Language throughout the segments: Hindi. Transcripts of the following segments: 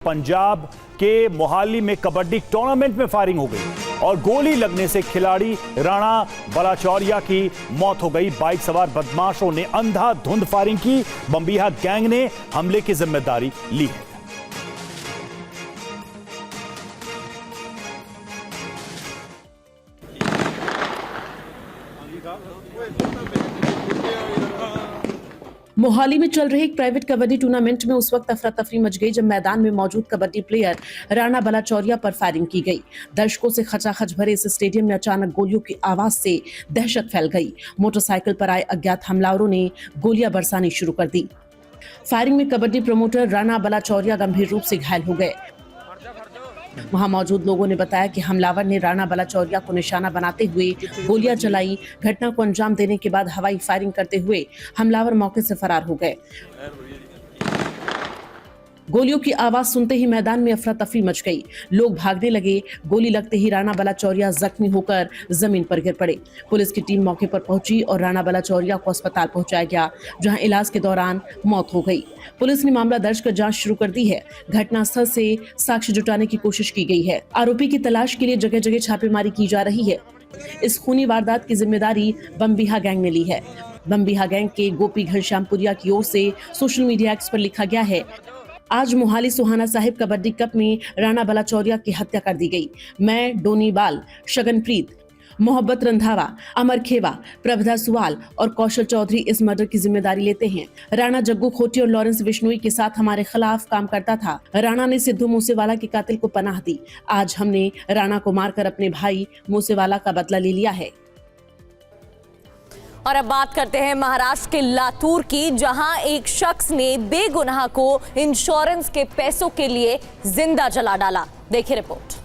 पंजाब के मोहाली में कबड्डी टूर्नामेंट में फायरिंग हो गई और गोली लगने से खिलाड़ी राणा बलाचौरिया की मौत हो गई। बाइक सवार बदमाशों ने अंधाधुंध फायरिंग की। बम्बिहा गैंग ने हमले की जिम्मेदारी ली है। मोहाली में चल रहे एक प्राइवेट कबड्डी टूर्नामेंट में उस वक्त अफरा तफरी मच गई जब मैदान में मौजूद कबड्डी प्लेयर राणा बलाचौरिया पर फायरिंग की गई। दर्शकों से खचाखच भरे इस स्टेडियम में अचानक गोलियों की आवाज से दहशत फैल गई। मोटरसाइकिल पर आए अज्ञात हमलावरों ने गोलियां बरसानी शुरू कर दी। फायरिंग में कबड्डी प्रमोटर राणा बलाचौरिया गंभीर रूप से घायल हो गए। वहां मौजूद लोगों ने बताया कि हमलावर ने राणा बलाचौरिया को निशाना बनाते हुए गोलियां चलाई। घटना को अंजाम देने के बाद हवाई फायरिंग करते हुए हमलावर मौके से फरार हो गए। गोलियों की आवाज सुनते ही मैदान में अफरा तफरी मच गई। लोग भागने लगे। गोली लगते ही राणा बलाचौरिया जख्मी होकर जमीन पर गिर पड़े। पुलिस की टीम मौके पर पहुंची और राणा बलाचौरिया को अस्पताल पहुंचाया गया, जहां इलाज के दौरान मौत हो गई। पुलिस ने मामला दर्ज कर जांच शुरू कर दी है। घटनास्थल से साक्ष्य जुटाने की कोशिश की गई है। आरोपी की तलाश के लिए जगह जगह छापेमारी की जा रही है। इस खूनी वारदात की जिम्मेदारी बम्बिहा गैंग ने ली है। बम्बिहा गैंग के गोपी घनश्यामपुरिया की ओर से सोशल मीडिया एक्स पर लिखा गया है, आज मोहाली सुहाना साहिब कबड्डी कप में राणा बलाचौरिया की हत्या कर दी गई। मैं डोनी बाल, शगनप्रीत, मोहब्बत रंधावा, अमर खेवा, प्रभदा सुवाल और कौशल चौधरी इस मर्डर की जिम्मेदारी लेते हैं। राणा जग्गू खोटी और लॉरेंस बिश्नोई के साथ हमारे खिलाफ काम करता था। राणा ने सिद्धू मूसेवाला के कातिल को पनाह दी। आज हमने राणा को मारकर अपने भाई मूसेवाला का बदला ले लिया है। और अब बात करते हैं महाराष्ट्र के लातूर की, जहां एक शख्स ने बेगुनाह को इंश्योरेंस के पैसों के लिए जिंदा जला डाला। देखिए रिपोर्ट।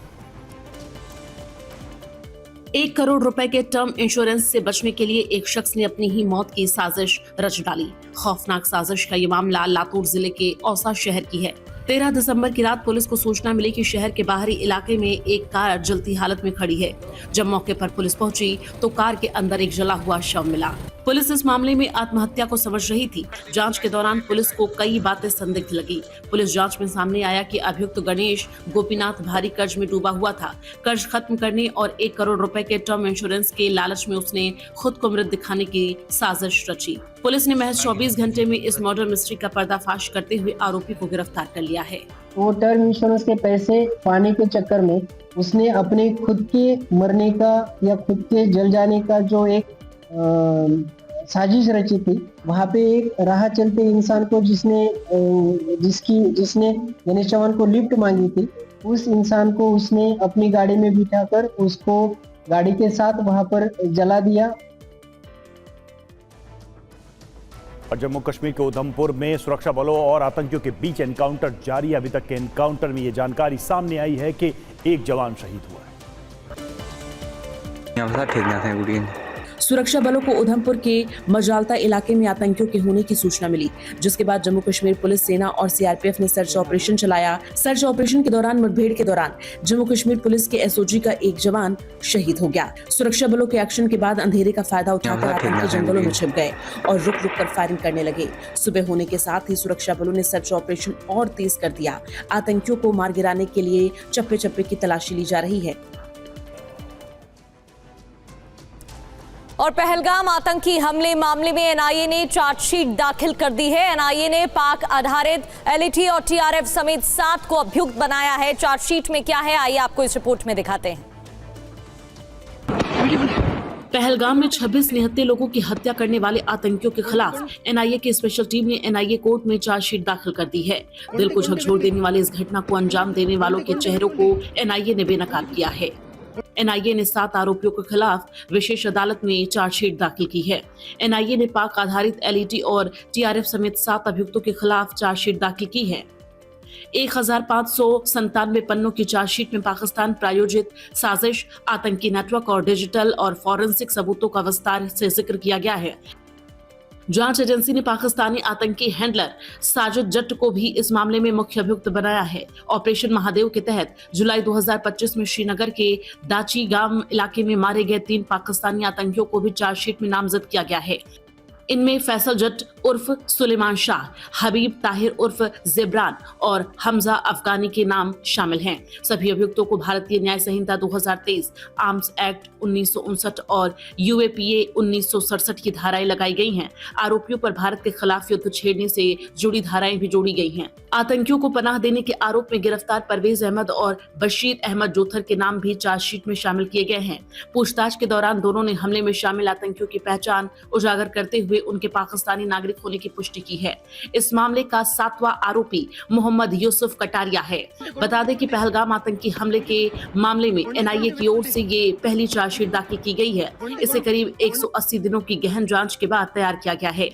1 करोड़ रुपए के टर्म इंश्योरेंस से बचने के लिए एक शख्स ने अपनी ही मौत की साजिश रच डाली। खौफनाक साजिश का ये मामला लातूर जिले के औसा शहर की है। 13 दिसंबर की रात पुलिस को सूचना मिली कि शहर के बाहरी इलाके में एक कार जलती हालत में खड़ी है। जब मौके पर पुलिस पहुंची तो कार के अंदर एक जला हुआ शव मिला। पुलिस इस मामले में आत्महत्या को समझ रही थी। जांच के दौरान पुलिस को कई बातें संदिग्ध लगी। पुलिस जांच में सामने आया कि अभियुक्त गणेश गोपीनाथ भारी कर्ज में डूबा हुआ था। कर्ज खत्म करने और 1 करोड़ रुपए के टर्म इंश्योरेंस के लालच में उसने खुद को मृत दिखाने की साजिश रची। पुलिस ने महज 24 घंटे में इस मर्डर मिस्ट्री का पर्दाफाश करते हुए आरोपी को गिरफ्तार कर लिया है। वो टर्म इंश्योरेंस के पैसे पाने के चक्कर में उसने अपने खुद के मरने का या खुद के जल जाने का जो एक साजिश रची थी। वहाँ पे एक राह चलते इंसान को जिसने गणेश चौहान को लिफ्ट मांगी थी, उस इंसान को उसने अपनी गाड़ी में बिठाकर उसको गाड़ी के साथ वहाँ पर जला दिया। और जम्मू कश्मीर के उधमपुर में सुरक्षा बलों और आतंकियों के बीच एनकाउंटर जारी है। अभी तक के एनकाउंटर में ये जानकारी सामने आई है कि एक जवान शहीद हुआ है। सुरक्षा बलों को उधमपुर के मजालता इलाके में आतंकियों के होने की सूचना मिली, जिसके बाद जम्मू कश्मीर पुलिस, सेना और सीआरपीएफ ने सर्च ऑपरेशन चलाया। सर्च ऑपरेशन के दौरान मुठभेड़ के दौरान जम्मू कश्मीर पुलिस के एसओजी का एक जवान शहीद हो गया। सुरक्षा बलों के एक्शन के बाद अंधेरे का फायदा उठाकर आतंकी जंगलों में छिप गए और रुक रुक कर फायरिंग करने लगे। सुबह होने के साथ ही सुरक्षा बलों ने सर्च ऑपरेशन और तेज कर दिया। आतंकियों को मार गिराने के लिए चप्पे चप्पे की तलाशी ली जा रही है। और पहलगाम आतंकी हमले मामले में एनआईए ने चार्जशीट दाखिल कर दी है। एनआईए ने पाक आधारित एलईटी और टीआरएफ समेत 7 को अभियुक्त बनाया है। चार्जशीट में क्या है, आइए आपको इस रिपोर्ट में दिखाते हैं। पहलगाम में 26 निहत्थे लोगों की हत्या करने वाले आतंकियों के खिलाफ एनआईए की स्पेशल टीम ने एनआईए कोर्ट में चार्जशीट दाखिल कर दी है। दिल को झकझोर देने वाली इस घटना को अंजाम देने वालों के चेहरों को एनआईए ने बेनकाब किया है। एनआईए ने 7 आरोपियों के खिलाफ विशेष अदालत में चार्जशीट दाखिल की है। एनआईए ने पाक आधारित एलईटी और टीआरएफ समेत 7 अभियुक्तों के खिलाफ चार्जशीट दाखिल की है। 1597 पन्नों की चार्जशीट में पाकिस्तान प्रायोजित साजिश, आतंकी नेटवर्क और डिजिटल और फॉरेंसिक सबूतों का विस्तार से जिक्र किया गया है। जांच एजेंसी ने पाकिस्तानी आतंकी हैंडलर साजिद जट्ट को भी इस मामले में मुख्य अभियुक्त बनाया है। ऑपरेशन महादेव के तहत जुलाई 2025 में श्रीनगर के दाची गांव इलाके में मारे गए 3 पाकिस्तानी आतंकियों को भी चार्जशीट में नामजद किया गया है। इनमें फैसल जट उर्फ सुलेमान शाह, हबीब ताहिर उर्फ जेबरान और हमजा अफगानी के नाम शामिल हैं। सभी अभियुक्तों को भारतीय न्याय संहिता 2023, आर्म्स एक्ट 1959 और यूएपीए 1967 की धाराएं लगाई गई हैं। आरोपियों पर भारत के खिलाफ युद्ध छेड़ने से जुड़ी धाराएं भी जोड़ी गई हैं। आतंकियों को पनाह देने के आरोप में गिरफ्तार परवेज अहमद और बशीर अहमद जोथर के नाम भी चार्जशीट में शामिल किए गए हैं। पूछताछ के दौरान दोनों ने हमले में शामिल आतंकियों की पहचान उजागर करते हुए उनके पाकिस्तानी नागरिक होने की पुष्टि की है। इस मामले का 7वां आरोपी मोहम्मद यूसुफ कटारिया है। बता दें कि पहलगाम आतंकी हमले के मामले में एनआईए की ओर से ये पहली चार्जशीट दाखिल की गई है। इसे करीब 180 दिनों की गहन जांच के बाद तैयार किया गया है।